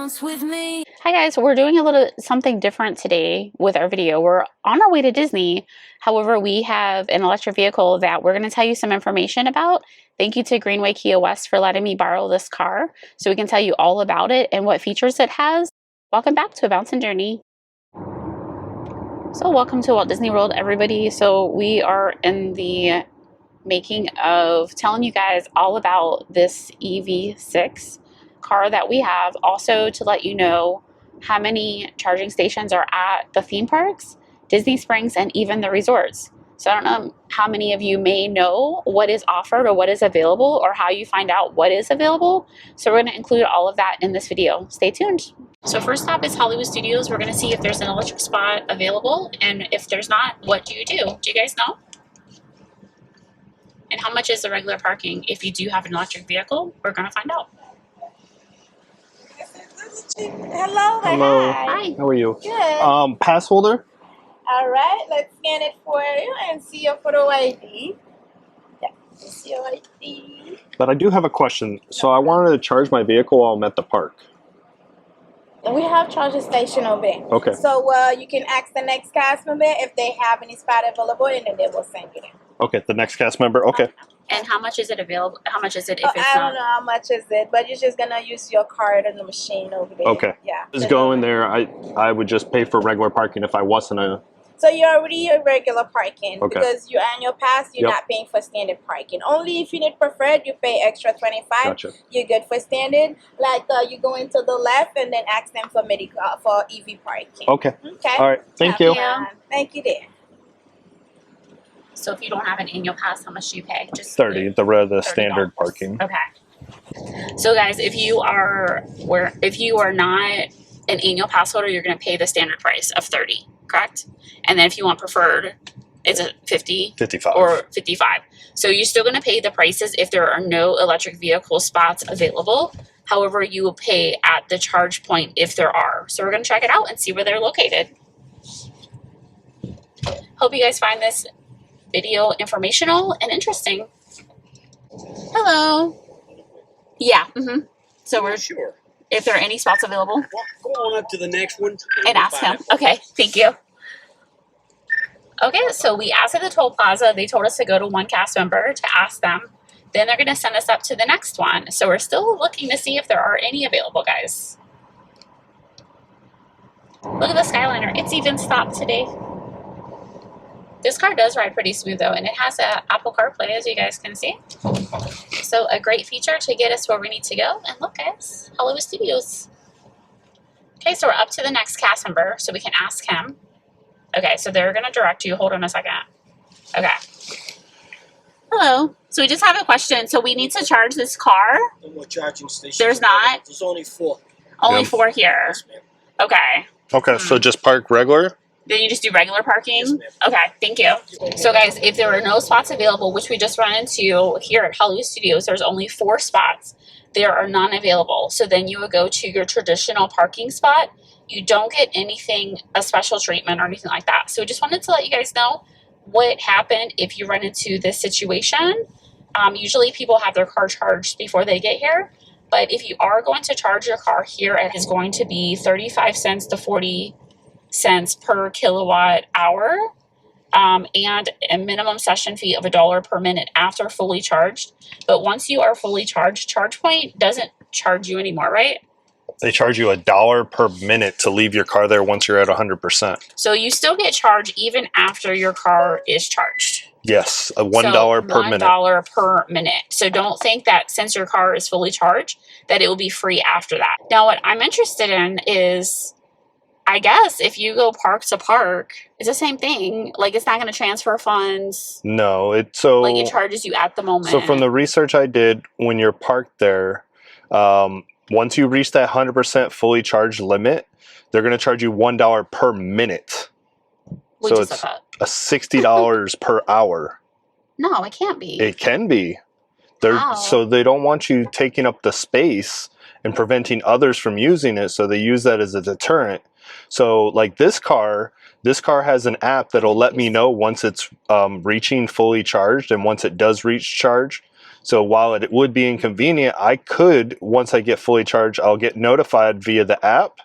bounce with me. Hi guys, we're doing a little something different today with our video. We're on our way to Disney. However, we have an electric vehicle that we're going to tell you some information about. Thank you to Greenway Kia West for letting me borrow this car so we can tell you all about it and what features it has. Welcome back to A Bouncin Journey. So welcome to Walt Disney World, everybody. So we are in the making of telling you guys all about this EV6 car that we have. Also to let you know how many charging stations are at the theme parks, Disney Springs, and even the resorts. So I don't know how many of you may know what is offered or what is available or how you find out what is available. So we're going to include all of that in this video. Stay tuned. So first stop is Hollywood Studios. We're going to see if there's an electric spot available, and if there's not, what do you do? Do you guys know? And how much is the regular parking if you do have an electric vehicle? We're going to find out. Hello. Hello. Hi. How are you? Good. Pass holder? All right, let's scan it for you and see your photo ID. Yeah, see your ID. But I do have a question. So I wanted to charge my vehicle while I'm at the park. We have charging station over there. Okay. So you can ask the next cast member if they have any spot available, and then they will send you there. Okay, the next cast member. Okay. And how much is it available? How much is it if it's I don't not? know how much is it, but you're just gonna use your card on the machine over there. Okay. Yeah. Just go in there. I would just pay for regular parking if I wasn't a... So you're already a regular parking Okay. because you annual pass. You're Yep. not paying for standard parking. Only if you need preferred, you pay extra 25. Gotcha. You're good for standard. Like you go into the left and then ask them for for EV parking. Okay. Okay. All right. Thank you. Thank you, dear. So if you don't have an annual pass, how much do you pay? Just 30, the standard $30. parking. Okay. So guys, if you are not an annual pass holder, you're going to pay the standard price of 30, correct? And then if you want preferred, it's a 50 55. or 55. So you're still going to pay the prices if there are no electric vehicle spots available. However, you will pay at the charge point if there are. So we're going to check it out and see where they're located. Hope you guys find this video informational and interesting. Hello. Yeah. So we're Sure. if there are any spots available, Well, go on up to the next one and ask him. Okay, thank you. Okay, so we asked at the toll plaza. They told us to go to one cast member to ask them. Then they're going to send us up to the next one. So we're still looking to see if there are any available, guys. Look at the Skyliner. It's even stopped today. This car does ride pretty smooth though, and it has a Apple CarPlay, as you guys can see. So a great feature to get us where we need to go. And look, guys, Hollywood Studios. Okay, so we're up to the next cast member, so we can ask him. Okay, so they're going to direct you. Hold on a second. Okay. Hello. So we just have a question. So we need to charge this car. No more charging stations. There's not? There's only 4. Only Yep. 4 here. Yes, ma'am. Okay. Okay, so just park regular? Then you just do regular parking? Yes, ma'am. Okay, thank you. So guys, if there are no spots available, which we just run into here at Hollywood Studios, there's only 4 spots. There are none available. So then you would go to your traditional parking spot. You don't get anything, a special treatment or anything like that. So we just wanted to let you guys know what happened if you run into this situation. Usually people have their car charged before they get here. But if you are going to charge your car here, it is going to be 35 cents to 40 cents per kilowatt hour, and a minimum session fee of $1 per minute after fully charged. But once you are fully charged, ChargePoint doesn't charge you anymore, right? They charge you $1 per minute to leave your car there once you're at 100%. So you still get charged even after your car is charged. Yes, $1 per minute. $1 per minute. So don't think that since your car is fully charged, that it will be free after that. Now, what I'm interested in is, I guess if you go park to park, it's the same thing. Like, it's not going to transfer funds. No, it charges you at the moment. So from the research I did, when you're parked there, once you reach that 100% fully charged limit, they're going to charge you $1 per minute. We so just it's look up. a $60 per hour. No, it can't be. It can be. Wow. So they don't want you taking up the space and preventing others from using it, so they use that as a deterrent. So like this car has an app that'll let me know once it's reaching fully charged, and once it does reach charge, So while it would be inconvenient, I could, once I get fully charged, I'll get notified via the app,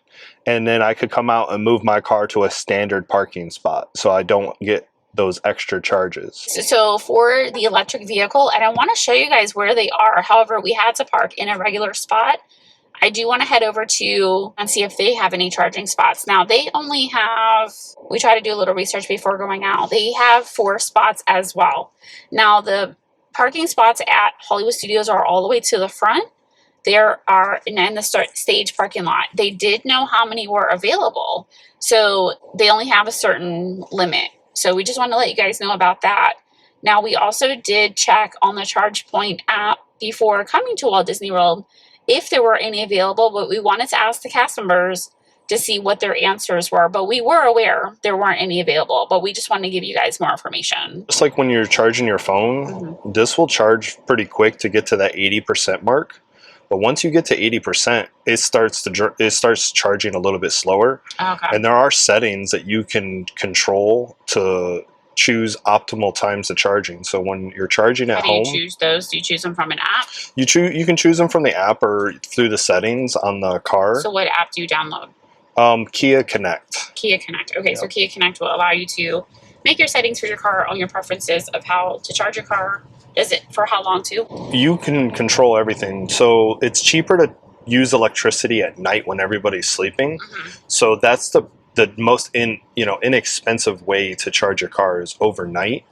and then I could come out and move my car to a standard parking spot so I don't get those extra charges. So for the electric vehicle, and I want to show you guys where they are. However, we had to park in a regular spot. I do want to head over to and see if they have any charging spots. Now, they only have, we try to do a little research before going out. They have 4 spots as well. Now, the parking spots at Hollywood Studios are all the way to the front. There are in the stage parking lot. They did know how many were available. So they only have a certain limit. So we just want to let you guys know about that. Now, we also did check on the ChargePoint app before coming to Walt Disney World if there were any available, but we wanted to ask the cast members to see what their answers were. But we were aware there weren't any available, but we just wanted to give you guys more information. Just like when you're charging your phone, this will charge pretty quick to get to that 80% mark. But once you get to 80%, it starts charging a little bit slower. Okay. And there are settings that you can control to choose optimal times of charging. So when you're charging at home, How do you choose those? Do you choose them from an app? you can choose them from the app or through the settings on the car. So what app do you download? Kia Connect. Kia Connect. Okay, so Kia Connect will allow you to make your settings for your car on your preferences of how to charge your car. Is it for how long too? You can control everything. So it's cheaper to use electricity at night when everybody's sleeping. So that's the most inexpensive way to charge your car is overnight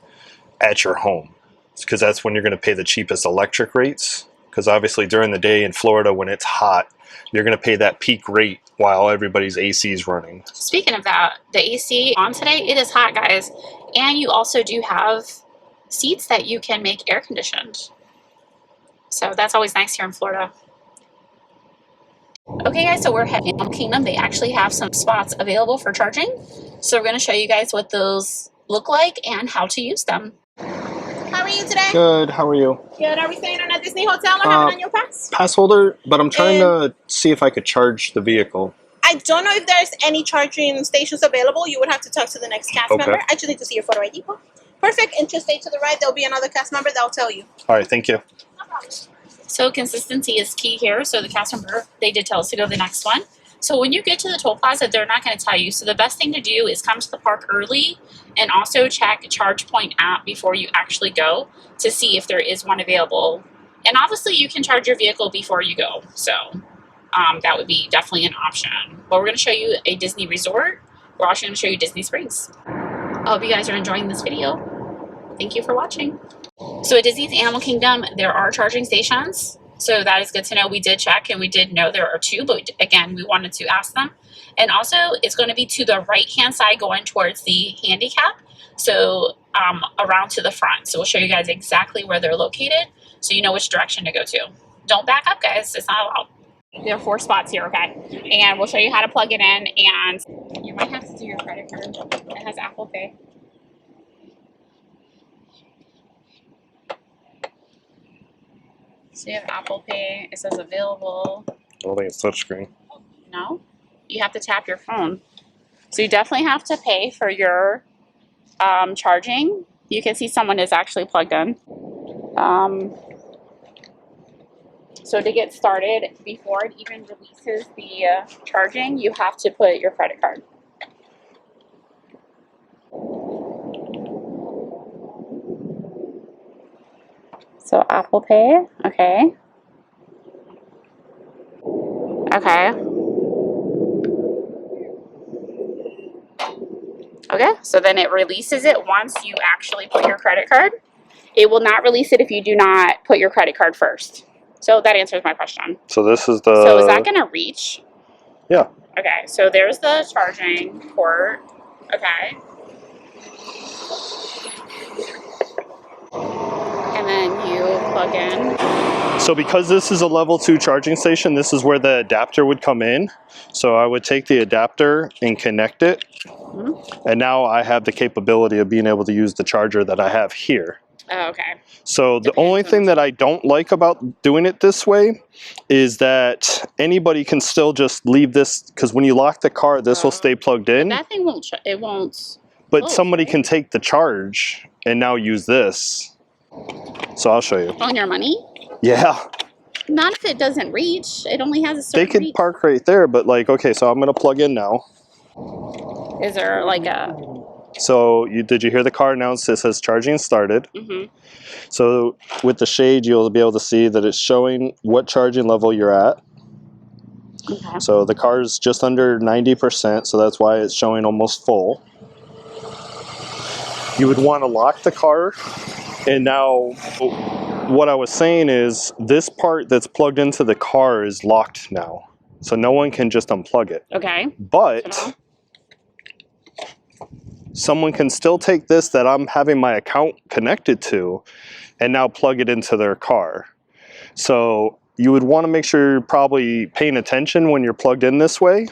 at your home, because that's when you're going to pay the cheapest electric rates. Because obviously during the day in Florida when it's hot, you're going to pay that peak rate while everybody's AC is running. Speaking of that, the AC on today, it is hot, guys. And you also do have seats that you can make air conditioned. So that's always nice here in Florida. Okay guys, so we're heading to Animal Kingdom. They actually have some spots available for charging. So we're going to show you guys what those look like and how to use them. How are you today? Good, how are you? Good. Are we staying in a Disney hotel? What happened on your pass? Pass holder, but I'm trying to see if I could charge the vehicle. I don't know if there's any charging stations available. You would have to talk to the next cast member. I just need to see your photo ID. Perfect. And just stay to the right. There'll be another cast member that will tell you. All right, thank you. No problem. So consistency is key here. So the cast member, they did tell us to go to the next one. So when you get to the toll plaza, they're not going to tell you. So the best thing to do is come to the park early and also check ChargePoint app before you actually go to see if there is one available. And obviously you can charge your vehicle before you go. So that would be definitely an option. But we're going to show you a Disney resort. We're also going to show you Disney Springs. I hope you guys are enjoying this video. Thank you for watching. So at Disney's Animal Kingdom, there are charging stations. So that is good to know. We did check and we did know there are 2, but again, we wanted to ask them. And also, it's going to be to the right-hand side going towards the handicap. So around to the front. So we'll show you guys exactly where they're located so you know which direction to go to. Don't back up, guys. It's not allowed. There are 4 spots here, okay? And we'll show you how to plug it in. And you might have to do your credit card. It has Apple Pay. So you have Apple Pay. It says available. I don't think it's touchscreen. No? You have to tap your phone. So you definitely have to pay for your charging. You can see someone is actually plugged in. So to get started, before it even releases the charging, you have to put your credit card. So Apple Pay, okay. Okay. Okay, so then it releases it once you actually put your credit card. It will not release it if you do not put your credit card first. So that answers my question. So this is the... So is that going to reach? Yeah. Okay, so there's the charging port. Okay. And then you plug in. So because this is a level 2 charging station, this is where the adapter would come in. So I would take the adapter and connect it. And now I have the capability of being able to use the charger that I have here. Oh, okay. So the only thing that I don't like about doing it this way is that anybody can still just leave this, because when you lock the car, this will stay plugged in. That thing won't, it won't. But somebody can take the charge and now use this So I'll show you. On your money? Yeah. Not if it doesn't reach. It only has a They certain could reach. park right there, but like, okay, so I'm going to plug in now. Is there like a... So did you hear the car announce it says charging started? Mm-hmm. So with the shade, you'll be able to see that it's showing what charging level you're at. Okay. So the car's just under 90%, so that's why it's showing almost full. You would want to lock the car, and now what I was saying is this part that's plugged into the car is locked now. So no one can just unplug it. Okay. But someone can still take this that I'm having my account connected to and now plug it into their car. So you would want to make sure you're probably paying attention when you're plugged in this way,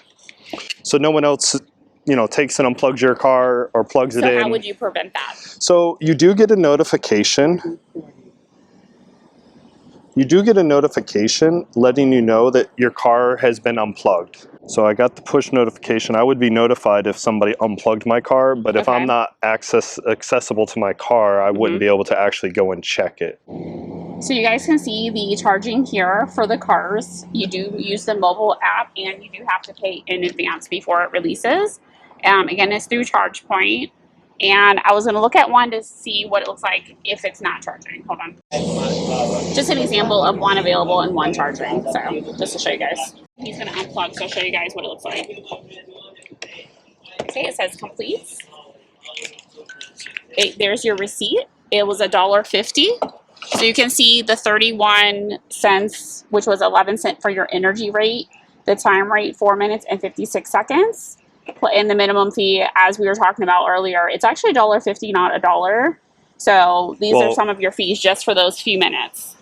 so no one else, you know, takes and unplugs your car or plugs it in. So how would you prevent that? So you do get a notification. You do get a notification letting you know that your car has been unplugged. So I got the push notification. I would be notified if somebody unplugged my car, but if I'm not accessible to my car, I wouldn't be able to actually go and check it. So you guys can see the charging here for the cars. You do use the mobile app, and you do have to pay in advance before it releases. Again, it's through ChargePoint. And I was going to look at one to see what it looks like if it's not charging. Hold on. Just an example of one available and one charging. So just to show you guys. He's going to unplug, so I'll show you guys what it looks like. Okay, it says complete. There's your receipt. It was $1.50. So you can see the 31 cents, which was 11 cents for your energy rate, the time rate 4 minutes and 56 seconds. And the minimum fee, as we were talking about earlier, it's actually $1.50, not $1. So these are some of your fees just for those few minutes.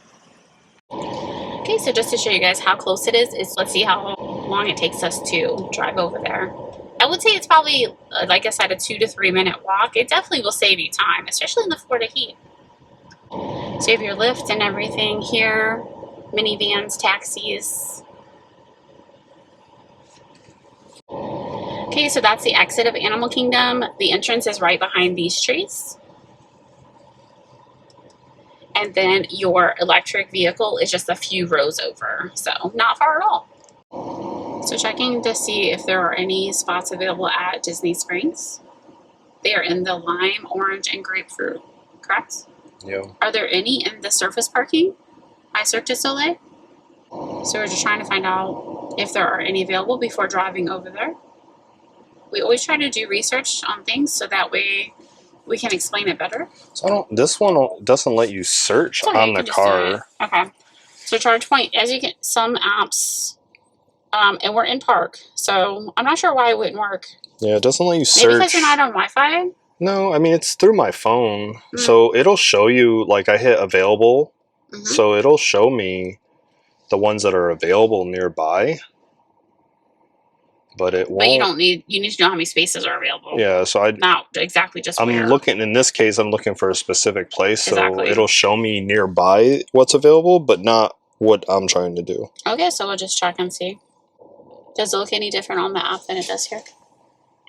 Okay, so just to show you guys how close it is let's see how long it takes us to drive over there. I would say it's probably, like I said, a 2 to 3 minute walk. It definitely will save you time, especially in the Florida heat. So you have your lift and everything here, minivans, taxis. Okay, so that's the exit of Animal Kingdom. The entrance is right behind these trees. And then your electric vehicle is just a few rows over, so not far at all. So checking to see if there are any spots available at Disney Springs. They are in the lime, orange, and grapefruit, correct? Yeah. Are there any in the surface parking by Cirque du Soleil? So we're just trying to find out if there are any available before driving over there. We always try to do research on things so that way we can explain it better. So this one doesn't let you search on the car. Okay. So ChargePoint, as you get some apps, and we're in park, so I'm not sure why it wouldn't work. Yeah, it doesn't let you search. Maybe because you're not on Wi-Fi? No, I mean, it's through my phone. So it'll show you, like I hit available. So it'll show me the ones that are available nearby. But it won't. But you need to know how many spaces are available. Yeah, so not exactly just I'm where. looking, in this case, I'm looking for a specific place. Exactly. So it'll show me nearby what's available, but not what I'm trying to do. Okay, so we'll just check and see. Does it look any different on the app than it does here?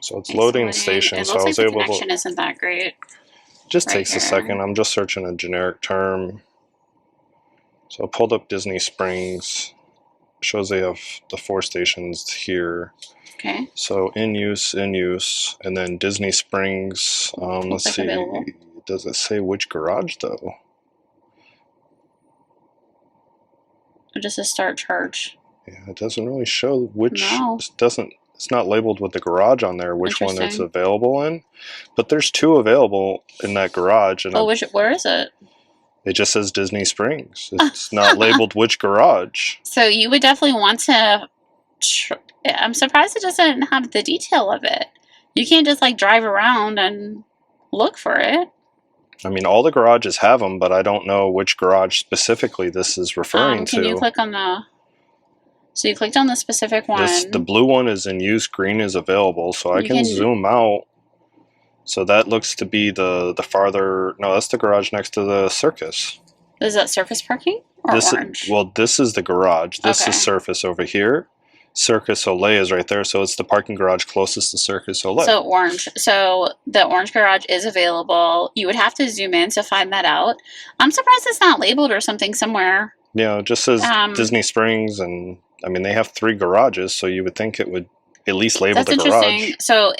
So it's loading station. So I was able to. The connection isn't that great. Just takes a second. I'm just searching a generic term. So I pulled up Disney Springs. Shows they have the 4 stations here. Okay. So in use, and then Disney Springs. Let's see. Available. Does it say which garage though? It just says start charge. Yeah, it doesn't really show which. No. It doesn't. It's not labeled with the garage on there which one it's available in. But there's 2 available in that garage. And where is it? It just says Disney Springs. It's not labeled which garage. So you would definitely want to. I'm surprised it doesn't have the detail of it. You can't just like drive around and look for it. I mean, all the garages have them, but I don't know which garage specifically this is referring to. Can you click on the... So you clicked on the specific one. The blue one is in use, green is available, so I can zoom out. So that looks to be the farther... No, that's the garage next to the circus. Is that surface parking or orange? Well, this is the garage. This is surface over here. Cirque du Soleil is right there, so it's the parking garage closest to Cirque du Soleil. So orange. So the orange garage is available. You would have to zoom in to find that out. I'm surprised it's not labeled or something somewhere. Yeah, it just says Disney Springs, and I mean they have 3 garages, so you would think it would at least label That's the interesting. garage. So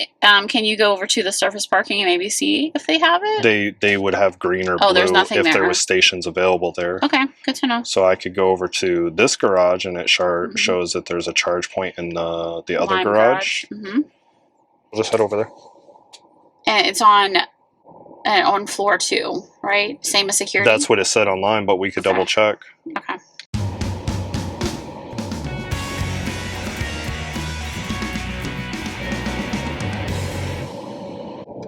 can you go over to the surface parking and maybe see if they have it? They would have green or blue there's nothing if there there. was stations available there. Okay, good to know. So I could go over to this garage, and it shows that there's a charge point in the other Lime garage. Mm-hmm. We'll just head over there. And it's on floor 2, right? Same as security? That's what it said online, but we could double check. Okay.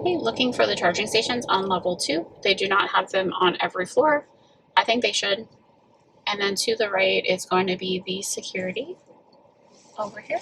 Okay, looking for the charging stations on level 2. They do not have them on every floor. I think they should. And then to the right is going to be the security over here.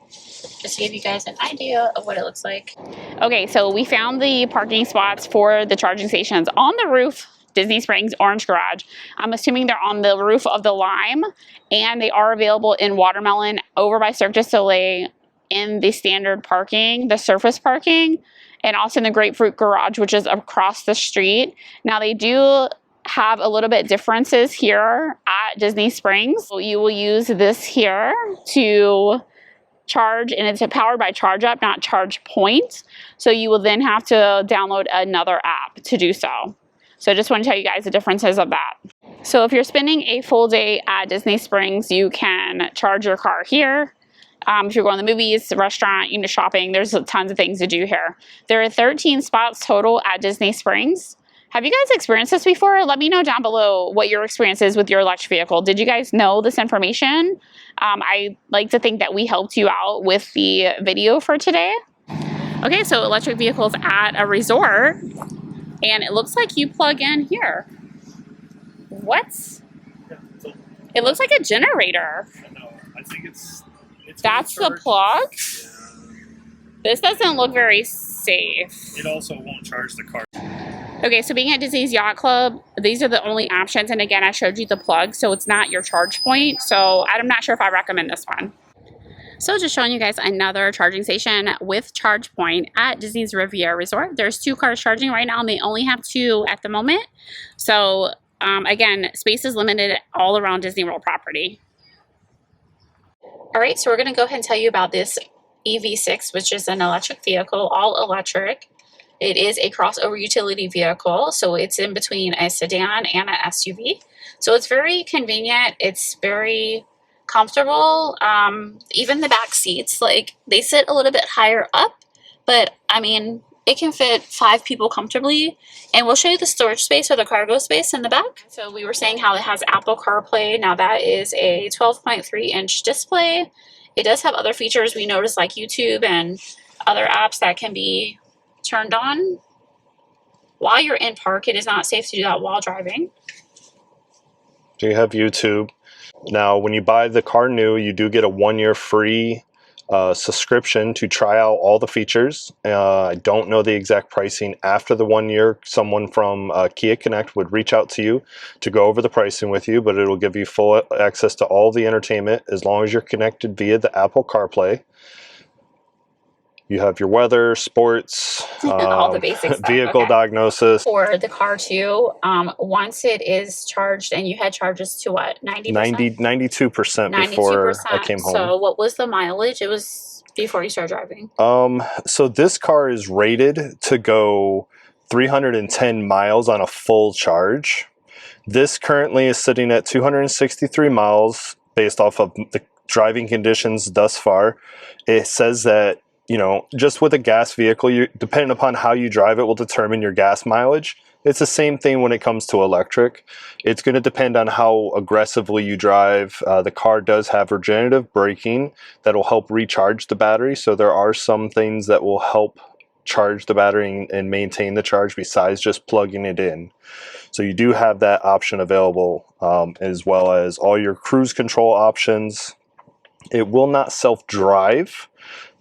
Just to give you guys an idea of what it looks like. Okay, so we found the parking spots for the charging stations on the roof, Disney Springs Orange Garage. I'm assuming they're on the roof of the Lime, and they are available in Watermelon over by Cirque du Soleil in the standard parking, the surface parking, and also in the Grapefruit Garage, which is across the street. Now they do have a little bit differences here at Disney Springs. So you will use this here to charge, and it's powered by ChargeUp, not ChargePoint. So you will then have to download another app to do so. So I just want to tell you guys the differences of that. So if you're spending a full day at Disney Springs, you can charge your car here. If you're going to the movies, the restaurant, shopping, there's tons of things to do here. There are 13 spots total at Disney Springs. Have you guys experienced this before? Let me know down below what your experience is with your electric vehicle. Did you guys know this information? I like to think that we helped you out with the video for today. Okay, so electric vehicles at a resort, and it looks like you plug in here. What? It looks like a generator. No, I think it's That's the plug? This doesn't look very safe. It also won't charge the car. Okay, so being at Disney's Yacht Club, these are the only options. And again, I showed you the plug, so it's not your charge point. So I'm not sure if I recommend this one. So just showing you guys another charging station with ChargePoint at Disney's Riviera Resort. There's 2 cars charging right now, and they only have 2 at the moment. So again, space is limited all around Disney World property. All right, so we're going to go ahead and tell you about this EV6, which is an electric vehicle, all electric. It is a crossover utility vehicle, so it's in between a sedan and an SUV. So it's very convenient. It's very comfortable. Even the back seats, like, they sit a little bit higher up, but I mean, it can fit 5 people comfortably. And we'll show you the storage space or the cargo space in the back. So we were saying how it has Apple CarPlay. Now that is a 12.3-inch display. It does have other features we noticed, like YouTube and other apps that can be turned on while you're in park. It is not safe to do that while driving. Do you have YouTube? Now, when you buy the car new, you do get a 1-year free subscription to try out all the features. I don't know the exact pricing after the 1 year. Someone from Kia Connect would reach out to you to go over the pricing with you, but it'll give you full access to all the entertainment as long as you're connected via the Apple CarPlay. You have your weather, sports, all the basic stuff. vehicle diagnosis. For the car too, once it is charged, and you had charges to what, 90%? 92% before I came home. So what was the mileage? It was before you started driving. So this car is rated to go 310 miles on a full charge. This currently is sitting at 263 miles based off of the driving conditions thus far. It says that, you know, just with a gas vehicle, depending upon how you drive it will determine your gas mileage. It's the same thing when it comes to electric. It's going to depend on how aggressively you drive. The car does have regenerative braking that will help recharge the battery. So there are some things that will help charge the battery and maintain the charge besides just plugging it in. So you do have that option available, as well as all your cruise control options. It will not self-drive,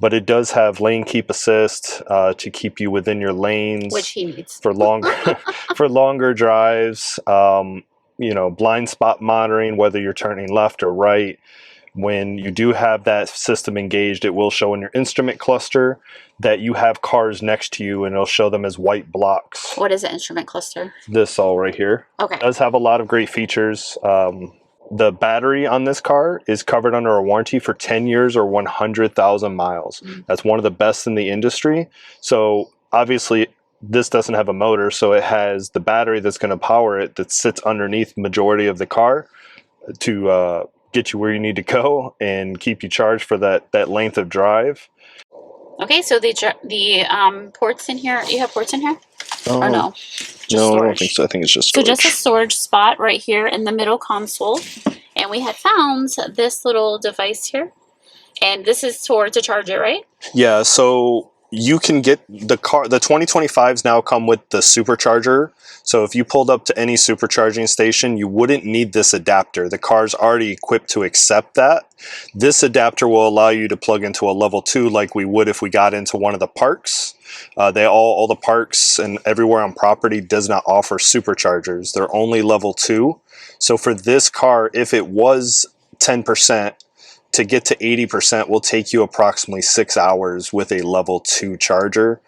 but it does have lane keep assist to keep you within your lanes, which he needs for longer for longer drives. You know, blind spot monitoring, whether you're turning left or right. when you do have that system engaged, it will show in your instrument cluster that you have cars next to you, and it'll show them as white blocks. What is the instrument cluster? This all right here. Okay. It does have a lot of great features. The battery on this car is covered under a warranty for 10 years or 100,000 miles. That's one of the best in the industry. So obviously this doesn't have a motor, so it has the battery that's going to power it that sits underneath the majority of the car to get you where you need to go and keep you charged for that length of drive. Okay, so the ports in here, you have ports in here? Or no? Just No, storage. I don't think so. I think it's just storage. So just a storage spot right here in the middle console. And we had found this little device here. And this is to charge it, right? Yeah, so you can get the 2025s now come with the supercharger. So if you pulled up to any supercharging station, you wouldn't need this adapter. The car's already equipped to accept that. This adapter will allow you to plug into a level 2 like we would if we got into one of the parks. All the parks and everywhere on property does not offer superchargers. They're only level 2. So for this car, if it was 10%, to get to 80% will take you approximately 6 hours with a level 2 charger.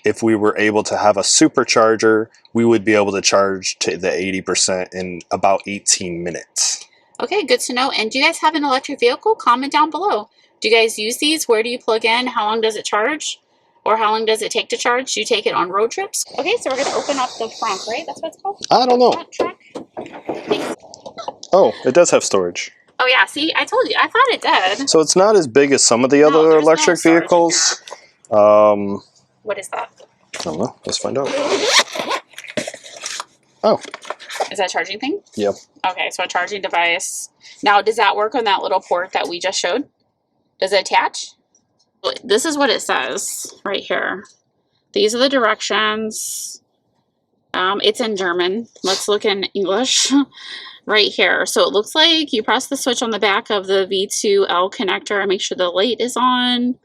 If we were able to have a supercharger, we would be able to charge to the 80% in about 18 minutes. Okay, good to know. And do you guys have an electric vehicle? Comment down below. Do you guys use these? Where do you plug in? How long does it charge? Or how long does it take to charge? Do you take it on road trips? Okay, so we're going to open up the front, right? That's what it's called? I don't know. Front track? Oh, it does have storage. Oh yeah, see, I told you. I thought it did. So it's not as big as some of the other there's no electric storage in vehicles. What is that? I don't know. Let's find out. Oh. Is that a charging thing? Yep. Okay, so a charging device. Now, does that work on that little port that we just showed? Does it attach? This is what it says right here. These are the directions. It's in German. Let's look in English. Right here. So it looks like you press the switch on the back of the V2L connector and make sure the light is on.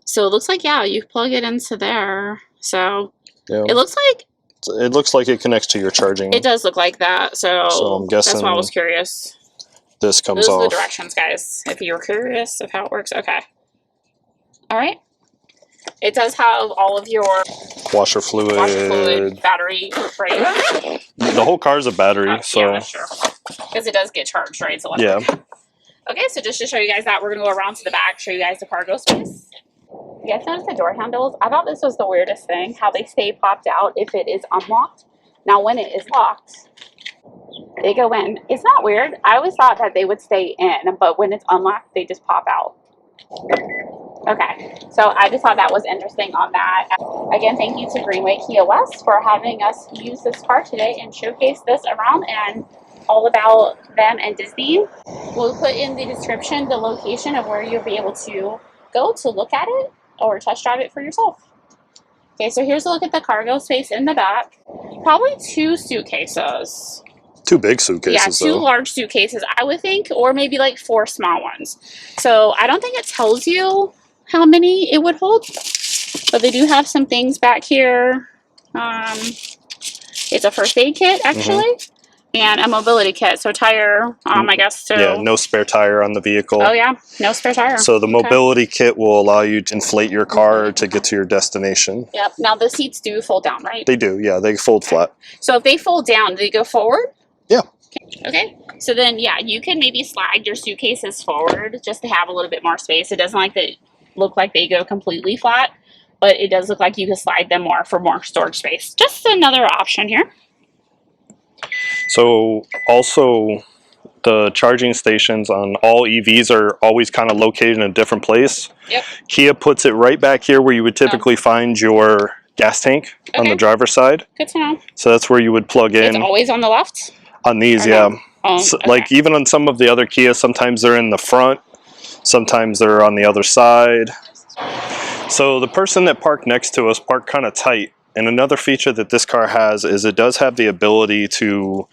So it looks like, yeah, you plug it into there. So yeah. It looks like it connects to your charging. It does look like that. So I'm guessing that's why I was curious. This comes Those off. are the directions, guys. If you were curious of how it works. Okay. All right. It does have all of your washer fluid, battery, right? The whole car's a battery, so yeah, that's true. Because it does get charged, right? It's electric. Yeah. Okay, so just to show you guys that, we're gonna go around to the back, show you guys the cargo space. You guys notice the door handles? I thought this was the weirdest thing, how they stay popped out if it is unlocked. Now, when it is locked, they go in. It's not weird. I always thought that they would stay in, but when it's unlocked, they just pop out. Okay, so I just thought that was interesting on that. Again, thank you to Greenway Kia West for having us use this car today and showcase this around and all about them and Disney. We'll put in the description the location of where you'll be able to go to look at it or test drive it for yourself. Okay, so here's a look at the cargo space in the back. Probably 2 suitcases. 2 big suitcases, yeah, 2 though. large suitcases, I would think, or maybe like 4 small ones. So I don't think it tells you how many it would hold, but they do have some things back here. It's a first aid kit, actually, and a mobility kit. So tire, I guess. So yeah, no spare tire on the vehicle. Oh yeah, no spare tire. So the mobility kit will allow you to inflate your car to get to your destination. Yep. Now the seats do fold down, right? They do, yeah. They fold flat. So if they fold down, do they go forward? Yeah. Okay, so then, yeah, you can maybe slide your suitcases forward just to have a little bit more space. It doesn't look like they go completely flat, but it does look like you can slide them more for more storage space. Just another option here. So also the charging stations on all EVs are always kind of located in a different place. Yep. Kia puts it right back here where you would typically find your gas tank on the driver's side. Good to know. So that's where you would plug in. It's always on the left? On these, yeah. Okay. Like even on some of the other Kia, sometimes they're in the front, sometimes they're on the other side. So the person that parked next to us parked kind of tight. And another feature that this car has is it does have the ability to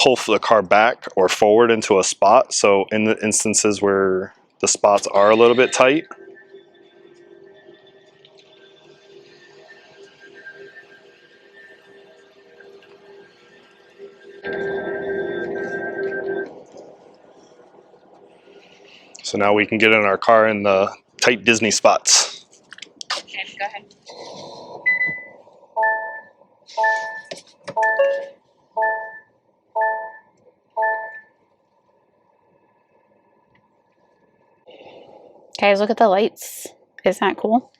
pull the car back or forward into a spot. So in the instances where the spots are a little bit tight, So now we can get in our car in the tight Disney spots. Okay, go ahead. Guys, look at the lights. Isn't that cool?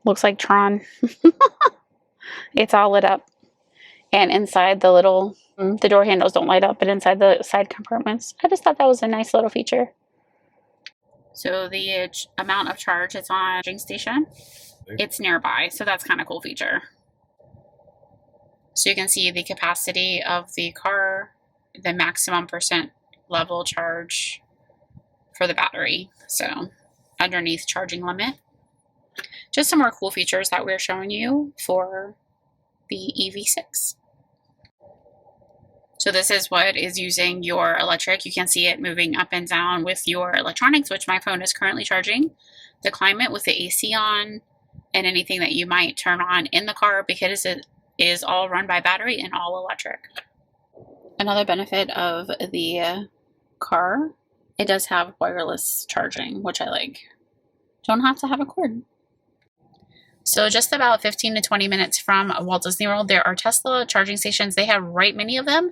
Looks like Tron. It's all lit up. And inside the little, the door handles don't light up, but inside the side compartments. I just thought that was a nice little feature. So the amount of charge it's on charging station, it's nearby. So that's kind of cool feature. So you can see the capacity of the car, the maximum percent level charge for the battery. So underneath charging limit. Just some more cool features that we're showing you for the EV6. So this is what is using your electric. You can see it moving up and down with your electronics, which my phone is currently charging. The climate with the AC on, and anything that you might turn on in the car, because it is all run by battery and all electric. Another benefit of the car, it does have wireless charging, which I like. Don't have to have a cord. So just about 15 to 20 minutes from Walt Disney World, there are Tesla charging stations. They have right many of them.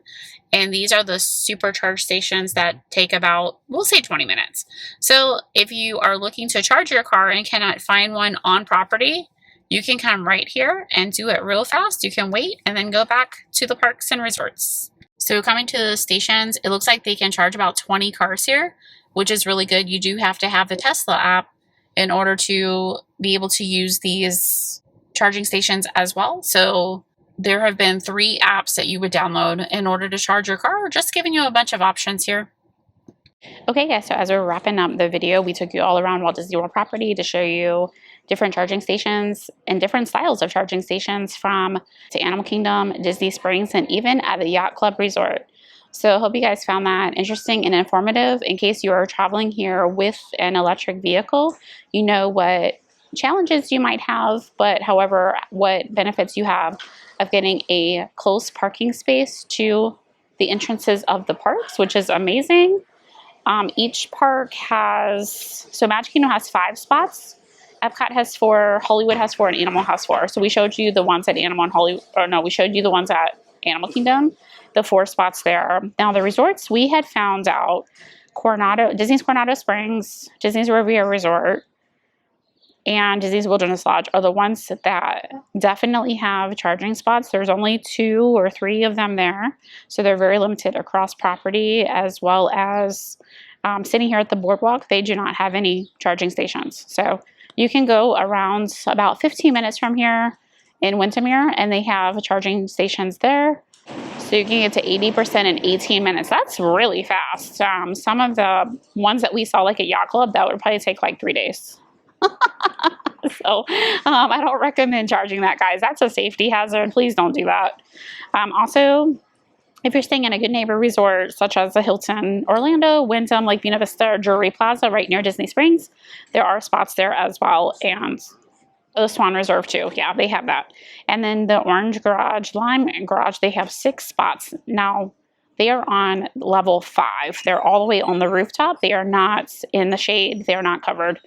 And these are the supercharged stations that take about, we'll say 20 minutes. So if you are looking to charge your car and cannot find one on property, you can come right here and do it real fast. You can wait and then go back to the parks and resorts. So coming to the stations, it looks like they can charge about 20 cars here, which is really good. You do have to have the Tesla app in order to be able to use these charging stations as well. So there have been 3 apps that you would download in order to charge your car, just giving you a bunch of options here. Okay guys, so as we're wrapping up the video, we took you all around Walt Disney World property to show you different charging stations and different styles of charging stations, from to Animal Kingdom, Disney Springs, and even at the Yacht Club Resort. So I hope you guys found that interesting and informative. In case you are traveling here with an electric vehicle, you know what challenges you might have, but however, what benefits you have of getting a close parking space to the entrances of the parks, which is amazing. Each park has, so Magic Kingdom has 5 spots. Epcot has 4, Hollywood has 4, and Animal has 4. So we showed you the ones at Animal and Hollywood, or no, we showed you the ones at Animal Kingdom, the 4 spots there. Now the resorts, we had found out Disney's Coronado Springs, Disney's Riviera Resort, and Disney's Wilderness Lodge are the ones that definitely have charging spots. There's only 2 or 3 of them there, so they're very limited across property, as well as sitting here at the boardwalk, they do not have any charging stations. So you can go around about 15 minutes from here in Windermere, and they have charging stations there. So you can get to 80% in 18 minutes. That's really fast. Some of the ones that we saw, like at Yacht Club, that would probably take like 3 days. So I don't recommend charging that, guys. That's a safety hazard. Please don't do that. Also, if you're staying in a Good Neighbor resort, such as the Hilton Orlando, Wyndham, Lake Buena Vista, or Drury Plaza right near Disney Springs, there are spots there as well. And the Swan Reserve too. Yeah, they have that. And then the Orange Garage, Lime Garage, they have 6 spots. Now, they are on level 5. They're all the way on the rooftop. They are not in the shade. They are not covered.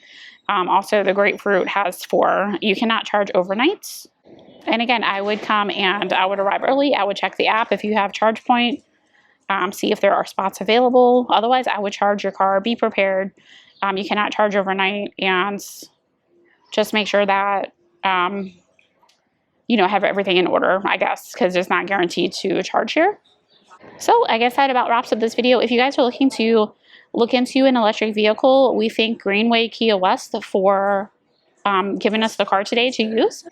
Also, the Grapefruit has 4. You cannot charge overnight. And again, I would come and I would arrive early. I would check the app if you have ChargePoint, see if there are spots available. Otherwise, I would charge your car. Be prepared. You cannot charge overnight, and just make sure that you know, have everything in order, I guess, because it's not guaranteed to charge here. So I guess that about wraps up this video. If you guys are looking to look into an electric vehicle, we thank Greenway Kia West for giving us the car today to use.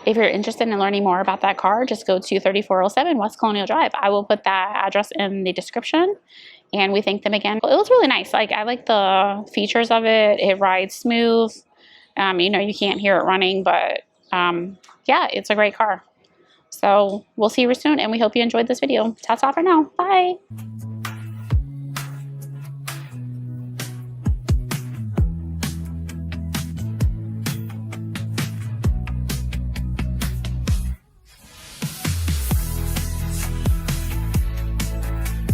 If you're interested in learning more about that car, just go to 3407 West Colonial Drive. I will put that address in the description, and we thank them again. It was really nice. Like, I like the features of it. It rides smooth. You know, you can't hear it running, but yeah, it's a great car. So we'll see you soon, and we hope you enjoyed this video. Ta-ta for now. Bye.